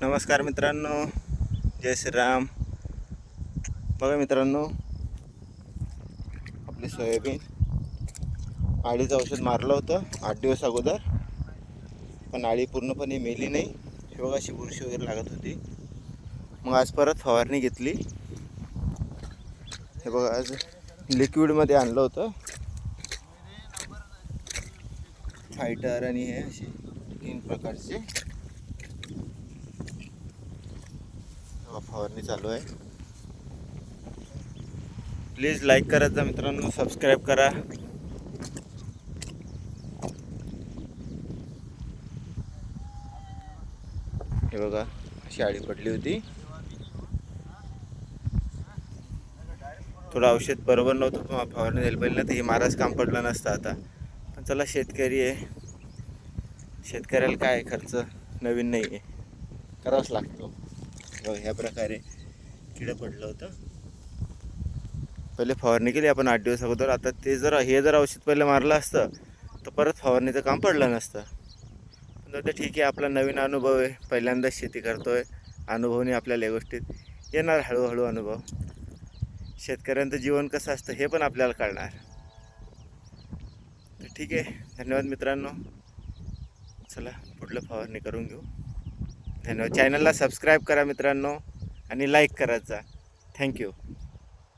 नमस्कार मित्रांनो, जय श्रीराम. बघा मित्रांनो, आपली सोयाबीन आळीचं औषध मारलं होतं 8 दिवस अगोदर, पण आळी पूर्णपणे मेली नाही. हे बघा, अशी बुरशी वगैरे लागत होती. मग आज परत फवारणी घेतली. हे बघा, आज लिक्विडमध्ये आणलं होतं फायटर आणि हे असे 3 प्रकारचे. फवारणी चालू आहे. प्लीज लाईक करायचा मित्रांनो, सबस्क्राईब करा. हे बघा, अशी आळी पडली होती. थोडं औषध बरोबर नव्हतं, फवारणी द्यायला पाहिजे ना, तर हे माराच काम पडलं नसतं आता. पण चला, शेतकरी आहे, शेतकऱ्याला काय खर्च नवीन नाही आहे, करावाच लागतो. बघा, ह्या प्रकारे किडं पडलं होतं. पहिले फवारणी केली आपण 8 दिवस अगोदर. आता हे जर औषध पहिले मारलं असतं तर परत फवारणीचं काम पडलं नसतं. पण तर ठीक आहे, आपला नवीन अनुभव आहे, पहिल्यांदाच शेती करतोय. अनुभवने आपल्याला या गोष्टीत येणार हळूहळू अनुभव. शेतकऱ्यांचं जीवन कसं असतं हे पण आपल्याला कळणार. तर ठीक आहे, धन्यवाद मित्रांनो. चला, पुढलं फवारणी करून घेऊ. धन्यवाद. चॅनलला सबस्क्राईब करा मित्रांनो आणि लाईक करायचा. थँक्यू.